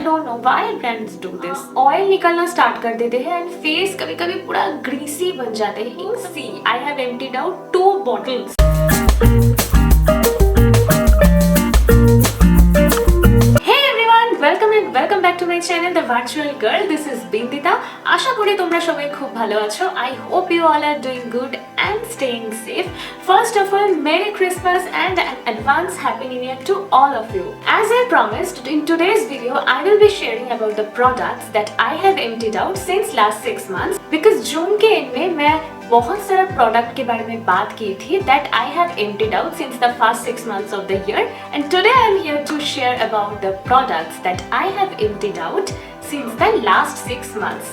Don't know why brands do this. Oil निकलना start कर देते हैं एंड फेस कभी कभी पूरा ग्रीसी बन जाते हैं। See I have emptied out 2 bottles। Welcome back to my channel the virtual girl. This is Bindita. आशा करी तुम्हारा सबाई खूब भालो आछो। I hope you all are doing good and staying safe. First of all, merry Christmas and advance happy new year to all of you. As I promised, in today's video I will be sharing about the products that I have emptied out since last 6 months, because जून के and में मैं बहुत सारा product के बारे में बात की थी that I have emptied out since the first 6 months of the year, and today I am here to share about the products that I have emptied out since the last 6 months.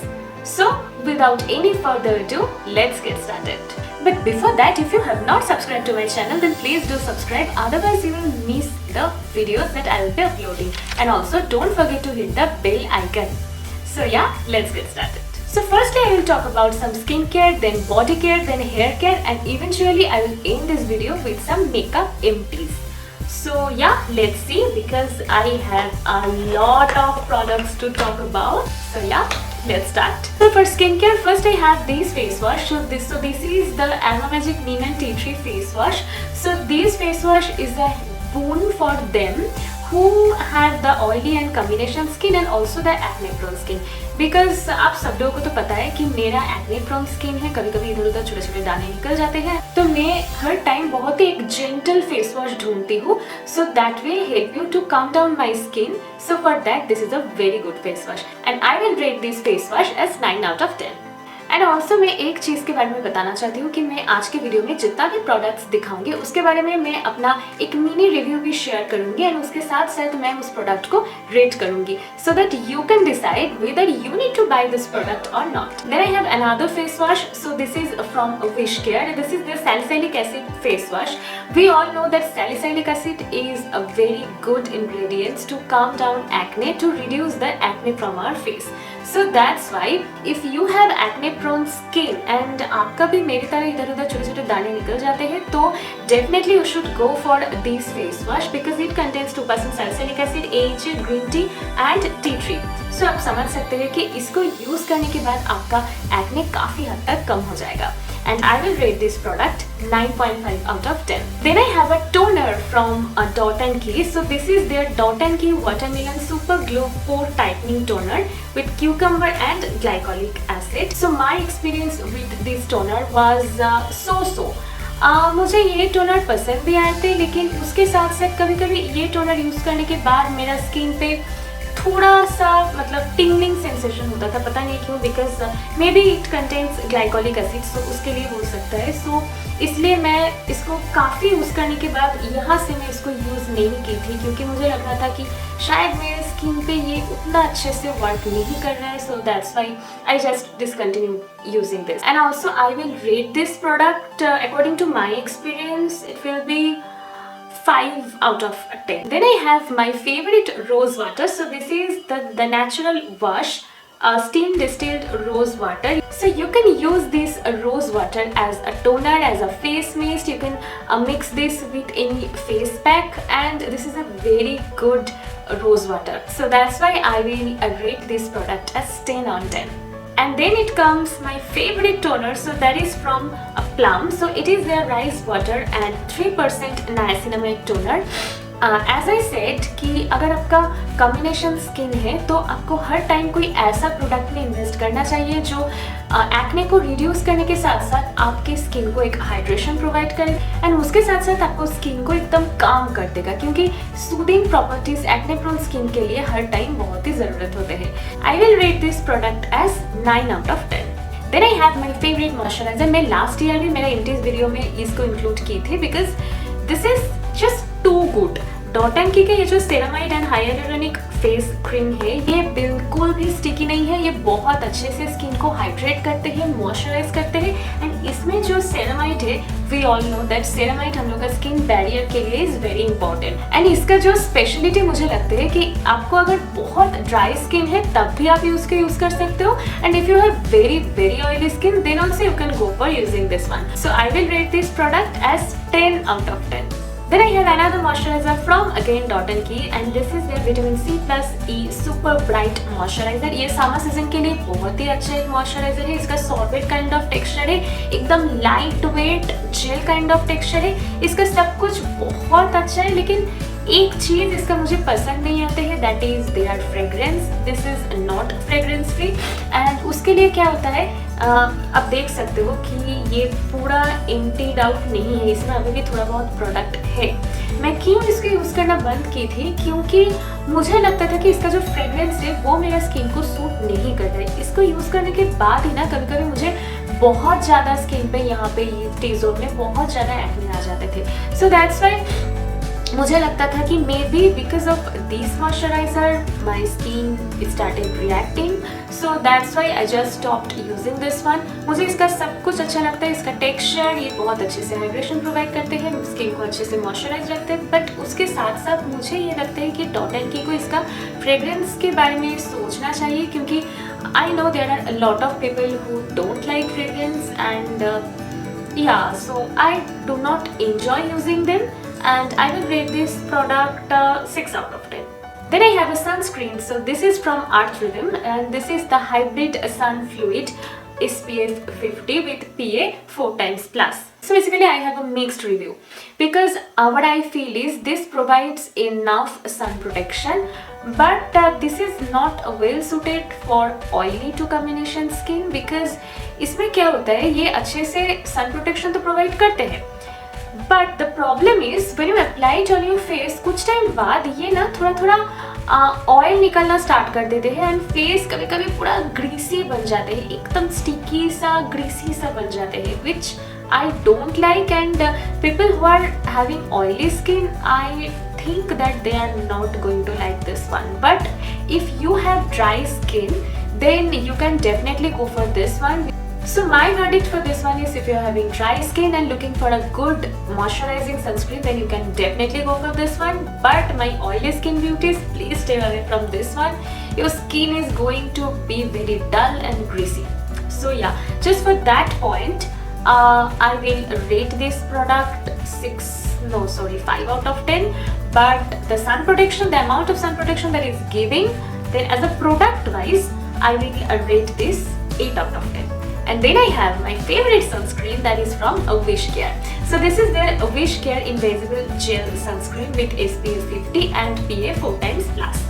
So without any further ado, let's get started. But before that, if you have not subscribed to my channel, then please do subscribe, otherwise you will miss the videos that I will be uploading. And also don't forget to hit the bell icon. So yeah, let's get started. So firstly I will talk about some skincare, then body care, then hair care, and eventually I will end this video with some makeup empties. So yeah, let's see, because I have a lot of products to talk about. So yeah, let's start. So for skincare, first I have this face wash. So this is the Aromagic Neem and Tea Tree face wash. So this face wash is a boon for them who have the oily and combination skin and also the acne prone skin, because आप सब लोगों को तो पता है कि मेरा acne prone skin है। कभी कभी इधर उधर छोटे छोटे दाने निकल जाते हैं, तो मैं हर टाइम बहुत ही एक gentle face wash ढूंढती हूँ, so that will help you to calm down my skin. So for that, this is a very good face wash, and I will rate this face wash as 9 out of 10. And also मैं एक चीज़ के बारे में बताना चाहती हूँ कि मैं आज के वीडियो में जितना भी प्रोडक्ट्स दिखाऊंगी उसके बारे में मैं अपना एक मिनी रिव्यू भी शेयर करूंगी, एंड उसके साथ साथ मैं उस प्रोडक्ट को रेट करूंगी, so that you can decide whether you need to buy this product or not. Then I have another face wash. So this is from wish care. This is the salicylic acid face wash. We all know that salicylic acid is a very good ingredient to calm down acne, to reduce the acne from our face. So that's why if you have acne prone skin and आपका भी मेरी तरह इधर उधर छोटे छोटे दाने निकल जाते हैं, तो definitely you should go for this face wash, because it contains 2% salicylic acid, AHA, green tea and tea tree. So आप समझ सकते हैं कि इसको यूज करने के बाद आपका acne काफी हद तक कम हो जाएगा. And I will rate this product 9.5 out of 10. Then I have a toner from Dot & Key. So this is their Dot & Key Watermelon Super Glow Pore Tightening Toner with cucumber and glycolic acid. So my experience with this toner was so. मुझे ये toner पसंद भी आए थे, लेकिन उसके साथ साथ कभी कभी ये टोनर यूज करने के बाद मेरा स्किन पे थोड़ा सा मतलब टिंगलिंग सेंसेशन होता था, पता नहीं क्यों, because maybe it contains glycolic acid, so उसके लिए हो सकता है. सो इसलिए मैं इसको काफ़ी यूज़ करने के बाद यहाँ से मैं इसको यूज़ नहीं की थी, क्योंकि मुझे लग रहा था कि शायद मेरे स्किन पे ये उतना अच्छे से वर्क नहीं कर रहा है. So that's why I just discontinue using this. And also I will rate this product according to my experience. It will be 5 out of 10. Then I have my favorite rose water. So this is the natural wash, steam distilled rose water. So you can use this rose water as a toner, as a face mist. You can mix this with any face pack, and this is a very good rose water. So that's why I will rate this product as 10 on 10. And then it comes my favorite toner. So that is from Plum. So it is their rice water and 3% niacinamide toner. As I said कि अगर आपका combination skin है तो आपको हर time कोई ऐसा product में invest करना चाहिए जो एक्ने को रिड्यूस करने के साथ साथ आपके स्किन को एक हाइड्रेशन प्रोवाइड करे, एंड उसके साथ साथ आपको स्किन को एकदम काम कर देगा, क्योंकि soothing properties acne prone skin के लिए हर टाइम बहुत ही ज़रूरत होते हैं. I will rate this product as 9 out of 10. Then I have my favourite moisturiser. मैं लास्ट ईयर भी मेरे इंटीज वीडियो में इसको इंक्लूड की थी, because this is just too good. Dot and Key का ये जो ceramide and hyaluronic face cream है, ये बिल्कुल भी स्टिकी नहीं है. ये बहुत अच्छे से स्किन को हाइड्रेट करते हैं, मॉइस्चराइज करते हैं, एंड इसमें जो सेरामाइड है, we all know that ceramide हम लोग का स्किन बैरियर के लिए इज वेरी इंपॉर्टेंट. एंड इसका जो स्पेशलिटी मुझे लगता है कि आपको अगर बहुत ड्राई स्किन है तब भी आप यूज कर सकते हो, and if you have very very oily skin then also you can go for using this one. So I will rate this product as 10 out of 10. Then I have another moisturizer from again Dot & Key and this is their vitamin C plus E super bright moisturizer. ये summer season के लिए बहुत ही अच्छा एक moisturiser है. इसका sorbate kind of texture है, एकदम lightweight gel kind of texture है. इसका सब कुछ बहुत अच्छा है, लेकिन एक चीज इसका मुझे पसंद नहीं आते है, that is their fragrance. This is not fragrance free and उसके लिए क्या होता है, आप देख सकते हो कि ये पूरा एम्प्टीड आउट नहीं है, इसमें अभी भी थोड़ा बहुत प्रोडक्ट है. मैं क्यों इसको यूज़ करना बंद की थी, क्योंकि मुझे लगता था कि इसका जो फ्रेग्रेंस है वो मेरा स्किन को सूट नहीं कर रहा है. इसको यूज़ करने के बाद ही ना कभी कभी मुझे बहुत ज़्यादा स्किन पे यहाँ पे टी जोन में बहुत ज़्यादा एक्ने आ जाते थे. सो दैट्स वाई मुझे लगता था कि may be because of this moisturiser my skin started reacting, so that's why I just stopped using this one. मुझे इसका सब कुछ अच्छा लगता है, इसका टेक्सचर, ये बहुत अच्छे से हाइड्रेशन प्रोवाइड करते हैं, स्किन को अच्छे से मॉइस्चराइज रखते हैं. बट उसके साथ साथ मुझे ये लगता है कि Dot & Key को इसका फ्रेग्रेंस के बारे में सोचना चाहिए, क्योंकि I know there are a lot of people who don't like fragrance and yeah, so I do not enjoy using them and I will rate this product 6 out of 10. Then I have a sunscreen. So this is from Art Rhythm and this is the Hybrid Sun Fluid SPF 50 with PA 4 times plus. So basically I have a mixed review because what I feel is this provides enough sun protection, but this is not well suited for oily to combination skin because इसमें क्या होता है, ये अच्छे से sun protection तो provide करते हैं, but the problem is when you apply it on your face कुछ टाइम बाद ये ना थोड़ा थोड़ा ऑयल निकलना स्टार्ट कर देते हैं एंड फेस कभी कभी पूरा ग्रीसी बन जाते हैं, एकदम स्टिकी सा ग्रीसी सा बन जाते हैं, which I don't like. And people who are having oily skin, I think that they are not going to like this one, but if you have dry skin then you can definitely go for this one. So my verdict for this one is if you're having dry skin and looking for a good moisturizing sunscreen, then you can definitely go for this one. But my oily skin beauties, please stay away from this one. Your skin is going to be very dull and greasy. So yeah, just for that point I will rate this product 5 out of 10. But the sun protection, the amount of sun protection that is giving, then as a product wise I will rate this 8 out of 10. And then I have my favorite sunscreen, that is from Wishcare. So this is their Wishcare Invisible Gel Sunscreen with SPF 50 and PA 4 times plus.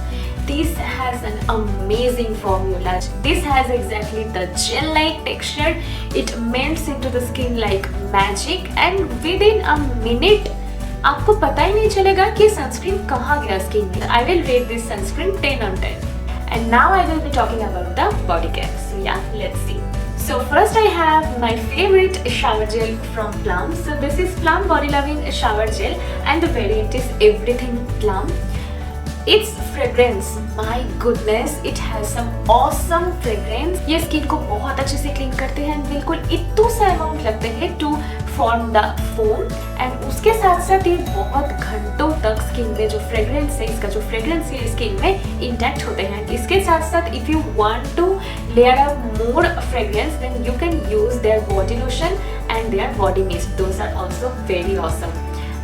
This has an amazing formula. This has exactly the gel-like texture. It melts into the skin like magic and within a minute आपको पता ही नहीं चलेगा कि sunscreen कहाँ गया skin में. I will rate this sunscreen 10 on 10. And now I will be talking about the body care. So yeah, let's see. So first I have my favorite shower gel from Plum. So this is Plum Body Loving Shower Gel and the variant is Everything Plum. Its fragrance, my goodness, it has some awesome fragrance. ये skin को बहुत अच्छे से clean करते हैं, बिल्कुल इतना सा अमाउंट लगते हैं to form the foam and उसके साथ साथ ये बहुत घंटों तक स्किन में जो फ्रेग्रेंस है, इसका जो फ्रेग्रेंस है स्किन में इंटैक्ट होते हैं. इसके साथ साथ if you want to layer up more fragrance then you can use their body lotion and their body mist. Those are also very awesome.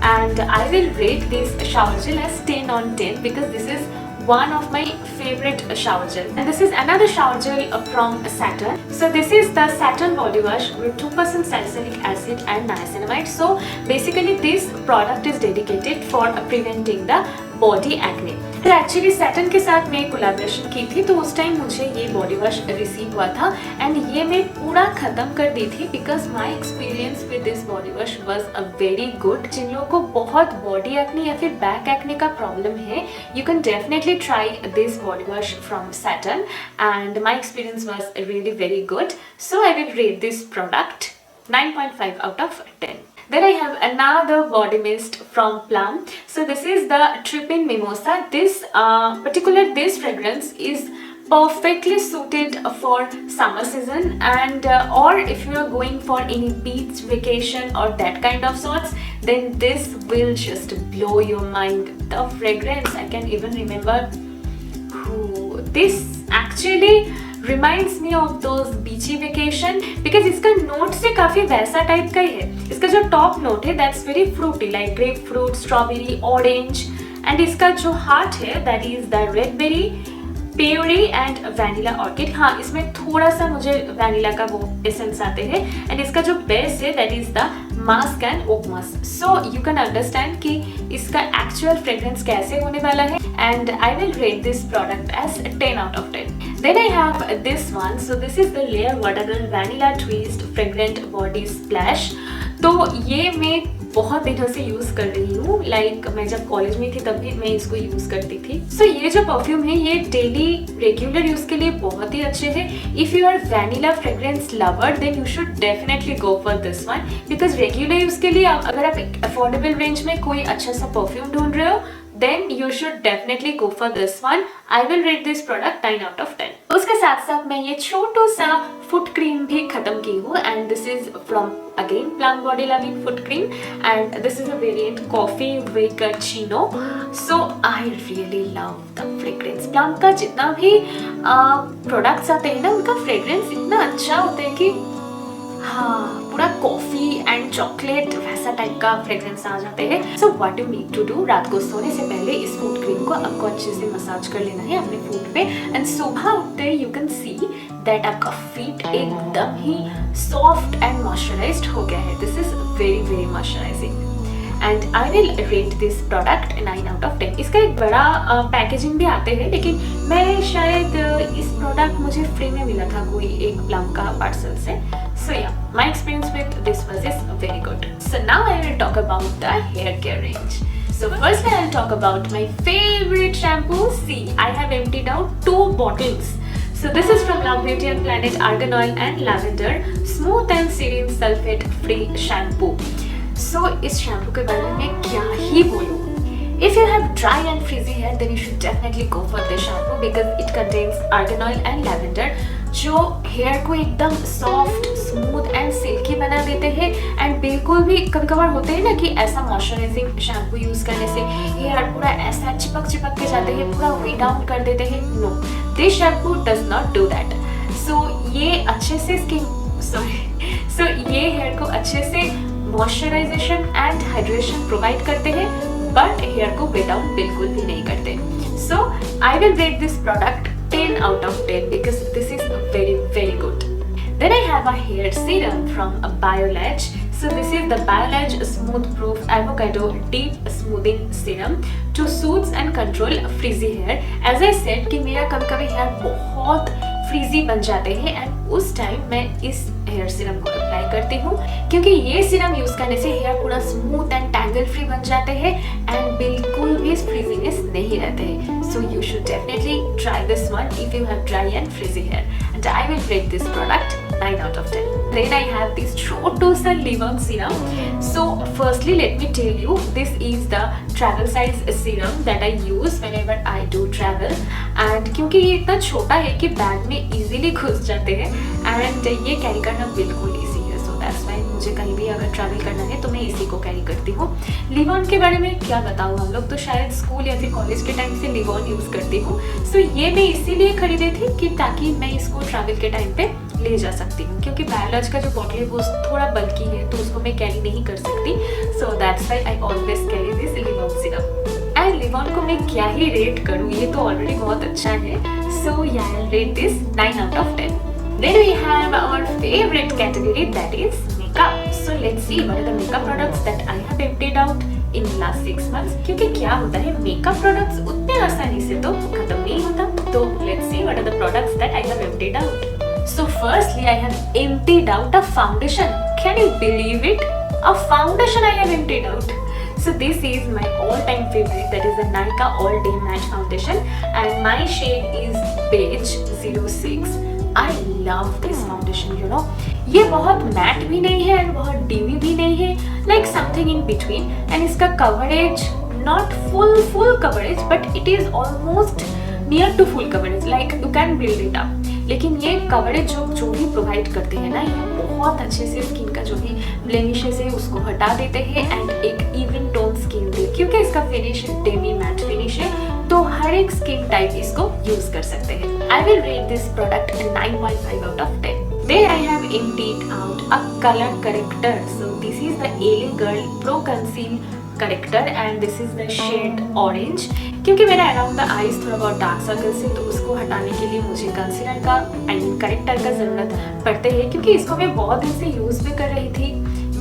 And I will rate this shower gel as 10 on 10 because this is one of my favorite shower gel. And this is another shower gel from Saturn. So this is the Saturn body wash with 2% salicylic acid and niacinamide. So basically this product is dedicated for preventing the body acne. तो actually Saturn के साथ मैं collaboration की थी, तो उस time मुझे ये बॉडी वॉश रिसीव हुआ था एंड ये मैं पूरा ख़त्म कर दी थी because my experience with this body wash was a very good. जिन लोगों को बहुत बॉडी एक्ने या फिर बैक एक्ने का प्रॉब्लम है, you can definitely try this body wash from Saturn and my experience was really very good. So I will rate this product 9.5 out of 10. Then I have another body mist from Plum. So this is the Trippin Mimosa. This fragrance is perfectly suited for summer season and or if you are going for any beach vacation or that kind of sorts, then this will just blow your mind. The fragrance, I can even remember who this actually reminds me of those beachy vacation, because इसका note से काफी वैसा type का ही है। इसका जो top note है that's very fruity, like grapefruit, strawberry, orange, and इसका जो हार्ट है that is the redberry, peony and vanilla orchid. हाँ, इसमें थोड़ा सा मुझे वैनिला का वो एसेंस आते हैं। एंड इसका जो बेस है that is the musk and oak musk. So you can understand कि इसका एक्चुअल फ्रेग्रेंस कैसे होने वाला है। And I will rate this product as 10 out of 10. Then I have this one. So this is the Layer Watermelon Vanilla Twist Fragrant Body Splash. तो ये मैं बहुत दिनों से यूज कर रही हूँ, लाइक मैं जब कॉलेज में थी तब भी मैं इसको यूज करती थी। सो ये जो परफ्यूम है ये डेली रेगुलर यूज के लिए बहुत ही अच्छे हैं। If you are vanilla fragrance lover then you should definitely go for this one, because regular use के लिए अगर आप एक अफोर्डेबल रेंज में कोई अच्छा सा परफ्यूम ढूंढ रहे हो then you should definitely go for this one. I will rate this product 9 out of 10. उसके साथ साथ मैं ये छोटू सा फुट क्रीम भी खत्म की हूँ, and this is from again Plum Body Loving foot cream, and this is a variant Coffee Cappuccino. So I really love the fragrance. Plum का जितना भी प्रोडक्ट्स आते हैं ना उनका फ्रेग्रेंस इतना अच्छा होता है कि हाँ, पूरा कॉफी एंड चॉकलेट वैसा टाइप का फ्रेग्रेंस आ जाते हैं। So what you need to do, रात को सोने से पहले इस फूड क्रीम को आपको अच्छे से मसाज कर लेना है अपने फूट पे, एंड सुबह उठते यू कैन सी दैट आपका फीट एकदम ही सॉफ्ट एंड मॉइस्चराइज्ड हो गया है। This is very very moisturising and I will rate this product 9 out of 10. इसका एक बड़ा पैकेजिंग भी आते हैं, लेकिन मैं शायद इस प्रोडक्ट मुझे फ्री में मिला था कोई एक प्लम का पार्सल से। So yeah, my experience with this was is very good. So now I will talk about the hair care range. So firstly I will talk about my favorite shampoo. See, I have emptied out 2 bottles. So this is from Love Beauty and Planet Argan Oil and Lavender Smooth and Serene Sulfate Free Shampoo. So इस shampoo के बारे में मैं क्या ही बोलूँ। If you have dry and frizzy hair, then you should definitely go for this shampoo because it contains argan oil and lavender, जो hair को एकदम सॉफ्ट, स्मूथ एंड सिल्की बना देते हैं। एंड बिल्कुल भी कभी कभार होते हैं ना कि ऐसा मॉइस्चराइजिंग शैम्पू यूज करने से हेयर पूरा ऐसा चिपक के जाते हैं, पूरा वे डाउन कर देते हैं। No, this shampoo does not do that. So ये अच्छे से ये हेयर को अच्छे से मॉइस्चराइजेशन एंड हाइड्रेशन प्रोवाइड करते हैं, बट हेयर को वे डाउन बिल्कुल भी नहीं करते। So I will rate this product 10 out of 10 because this is very very good. Then I have a hair serum from BioLage. So this is the BioLage Smooth Proof Avocado Deep Smoothing Serum to soothe and control frizzy hair. As I said कि मेरा कभी hair बहुत frizzy बन जाते हैं and उस time मैं इस हेयर सीरम को अप्लाई करती हूँ, क्योंकि ये सीरम यूज करने से हेयर पूरा स्मूथ एंड टैंगल फ्री बन जाते हैं एंड बिल्कुल भी फ्रीजीनेस नहीं रहते हैं। So you should definitely try this one if you have dry and frizzy hair and I will rate this product 9 out of 10. Then I have this Chotosa Leave-On Serum. So firstly let me tell you, this is the travel size serum that I use whenever I do travel. And क्योंकि ये इतना छोटा है कि bag में easily घुस जाते हैं and ये कैरी करना बिल्कुल easy है. So that's why मुझे कहीं भी अगर ट्रैवल करना है तो मैं इसी को कैरी करती हूँ। लिव-ऑन के बारे में क्या बताऊँ, हम लोग तो शायद स्कूल या फिर कॉलेज के टाइम से लिव-ऑन यूज़ करती हूँ। सो ये मैं इसीलिए खरीदी थी कि ताकि मैं इसको ट्रैवल के टाइम पे ले जा सकती हूँ, क्योंकि बायोलॉज का जो बॉटल है वो थोड़ा बल्कि है तो उसको मैं कैरी नहीं कर सकती। So that's why I always carry this live-on syrup. And live-on को मैं क्या ही रेट करूँ, ये तो ऑलरेडी बहुत अच्छा है। सो या आई will rate this 9 out of 10. Then we have our favorite category, that is makeup. So let's see what are the makeup products that I have emptied out in last 6 months. क्योंकि क्या होता है, makeup products उतने आसानी से तो खत्म नहीं होता। तो let's see what are the products that I have emptied out. So firstly, I have emptied out a foundation. Can you believe it? A foundation I have emptied out. So this is my all-time favorite, that is a Nykaa All Day Matte Foundation, and my shade is beige 06. I love this foundation, you know. ये बहुत mat भी नहीं है and बहुत DV भी नहीं है, like something in between. And इसका coverage not full coverage, but it is almost near to full coverage. Like you can build it up. लेकिन ये कवरेज जो भी प्रोवाइड करते हैं ना, ये बहुत अच्छे से स्किन का जो भी ब्लेमिशेस है उसको हटा देते हैं एंड एक इवन टोन स्किन दे, क्योंकि इसका फिनिश डेमी मैट फिनिश है, तो हर एक स्किन टाइप इसको यूज कर सकते हैं। I will rate this product 9.5 out of 10. There I have emptied out a color corrector. So this is the Alien Girl Pro Conceal Corrector and this is the shade orange. क्योंकि मेरा around the eyes थोड़ा बहुत dark circles है, तो उसको हटाने के लिए मुझे कंसीलर का करेक्टर का ज़रूरत पड़ते है, क्योंकि इसको मैं बहुत दिन से यूज़ भी कर रही थी।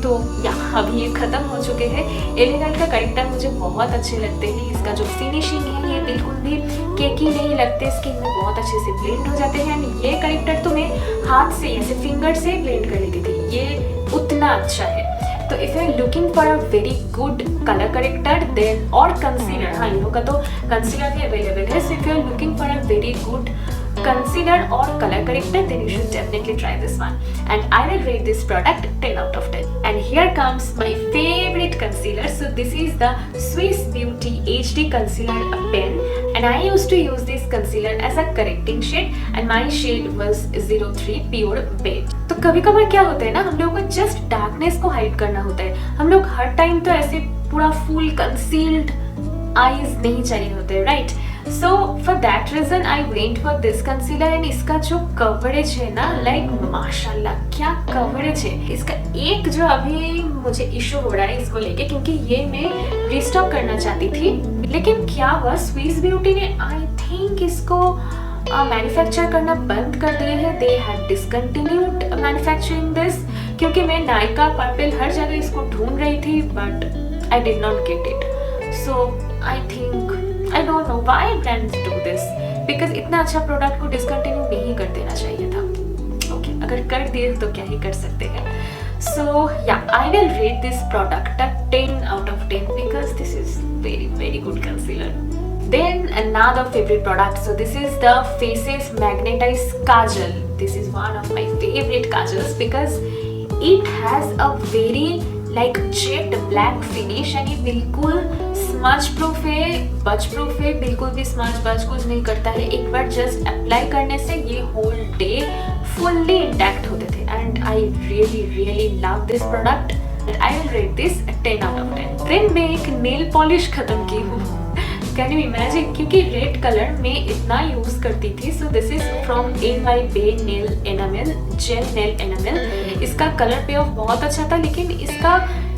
तो यहाँ अभी ये ख़त्म हो चुके हैं। एलियन गर्ल का करेक्टर मुझे बहुत अच्छे लगते हैं। इसका जो फिनिशिंग है ये बिल्कुल भी केकी नहीं लगते, स्किन में बहुत अच्छे से ब्लेंड हो जाते हैं। ये करेक्टर तो मैं हाथ से ऐसे फिंगर से ब्लेंड कर लेती थी, ये उतना अच्छा है। तो if you are looking for a very good colour corrector then और कंसीलर, हाँ इन लोगों का तो कंसीलर भी अवेलेबल है। So if you are looking for a very good concealer or color corrector, then you should definitely try this one, and I will rate this product 10 out of 10. And here comes my favorite concealer. So this is the Swiss Beauty HD Concealer Pen, and I used to use this concealer as a correcting shade, and my shade was 03 Pure Beige. तो कभी कभार क्या होता है ना, हम लोगों को जस्ट डार्कनेस को हाइड करना होता है। हम लोग हर टाइम तो ऐसे पूरा फुल कंसील्ड आईज नहीं चाहिए होते, right? So for that reason I went for this concealer, and इसका जो कवरेज है ना, लाइक माशाल्लाह क्या कवरेज है इसका। एक जो अभी मुझे इशू हो रहा है इसको लेके, क्योंकि ये मैं रिस्टॉक करना चाहती थी, लेकिन क्या हुआ, स्विस ब्यूटी ने आई थिंक इसको मैन्युफैक्चर करना बंद कर दिए हैं। They have discontinued manufacturing this, क्योंकि मैं नायका पर्पल हर जगह इसको ढूंढ रही थी, but I did not get it. So I think I don't know why brands do this, because इतना अच्छा प्रोडक्ट को डिसकंटिन्यू नहीं कर देना चाहिए था। ओके, अगर कर दिए तो क्या ही कर सकते हैं। So yeah, I will rate this product a 10 out of 10 because this is very good concealer. Then another favorite product. So this is the Faces Magnetized Kajal. This is one of my favorite kajals because it has a very like jet black finish, and ये बिल्कुल smudge proof है, बच proof है, बिल्कुल भी smudge बच कुछ नहीं करता है। एक बार जस्ट अप्लाई करने से ये होल डे फुल्ली इंटैक्ट होते थे, and I really love this product, and I will rate this 10 out of 10. Then मैं एक नेल पॉलिश खत्म की हूँ, कैन यू इमेजिन, क्योंकि रेड कलर में इतना यूज करती थी। So this is from NYBay nail enamel gel nail enamel. इसका कलर पे ऑफ बहुत अच्छा था, लेकिन इसका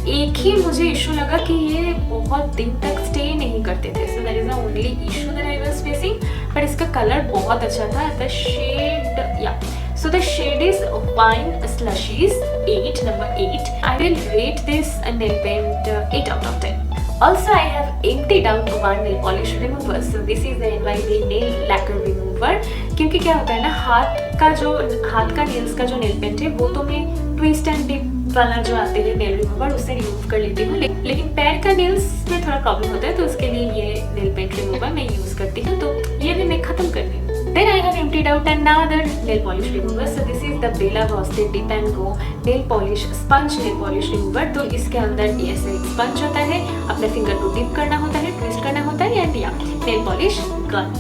एक ही मुझे इशू लगा कि ये बहुत दिन तक स्टे नहीं करते थे। So that is the only issue that I was facing, but इसका कलर बहुत अच्छा था। द शेड या so the shade is Wine Slushies 8, number 8. I will rate this nail paint 8 out of 10. Also I have emptied out one nail polish remover. So this is the NYBay nail lacquer remover. क्योंकि क्या होता है ना, हाथ का nails का जो nail paint है वो तो मैं ट्विस्ट एंड डिप वाला जो आते हैं नेल रिमूवर उससे रिमूव कर लेती हूँ, लेकिन पैर का नेल्स में थोड़ा प्रॉब्लम होता है, तो उसके लिए ये नेल पेंट रिमूवर मैं यूज करती हूँ। तो ये भी मैं खत्म कर दी हूँ। Then I have emptied out another nail polish remover. So this is the Bella Voste Dip and Go nail polish sponge nail polish remover. तो इसके अंदर ऐसे स्पंज होता है, अपने फिंगर को डिप करना होता है, ट्विस्ट करना होता है, एंड या नेल पॉलिश गन।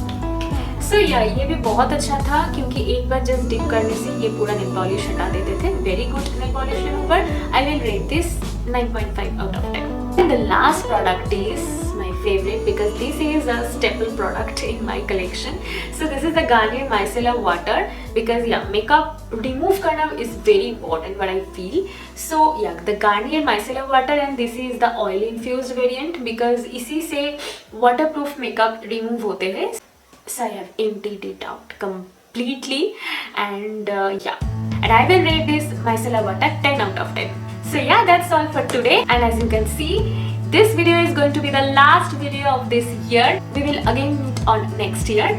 सो या ये भी बहुत अच्छा था, क्योंकि एक बार जस्ट डिप करने से ये पूरा नेल पॉलिश हटा देते थे। Very good nail polish remover. I will rate this 9.5 out of 10. And the last product is my favorite because this is a staple product in my collection. So this is the Garnier Micellar Water because yeah, makeup remove करना is very important what I feel. So yeah, the Garnier Micellar Water, and this is the oil infused variant because इसी से waterproof makeup remove होते हैं. So I have emptied it out completely, and yeah, and I will rate this micellar water 10 out of 10. So yeah, that's all for today, and as you can see, this video is going to be the last video of this year. We will again meet on next year.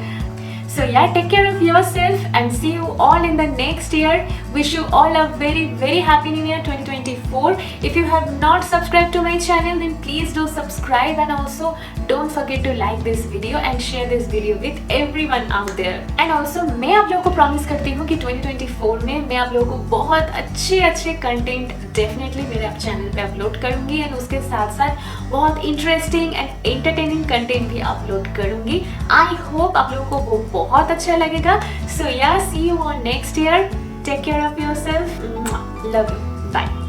So yeah, take care of yourself and see you all in the next year. Wish you all a very happy new year 2024. If you have not subscribed to my channel, then please do subscribe, and also don't forget to like this video and share this video with everyone out there. And also मैं आप लोगों को promise करती हूँ कि 2024 में मैं आप लोगों को बहुत अच्छे कंटेंट डेफिनेटली मेरे आप चैनल पे अपलोड करूँगी, एंड उसके साथ साथ बहुत इंटरेस्टिंग एंड एंटरटेनिंग कंटेंट भी अपलोड करूँगी। आई होप आप लोगों को वो बहुत अच्छा लगेगा। So yeah see you on next year. Take care of yourself. Love you. Bye.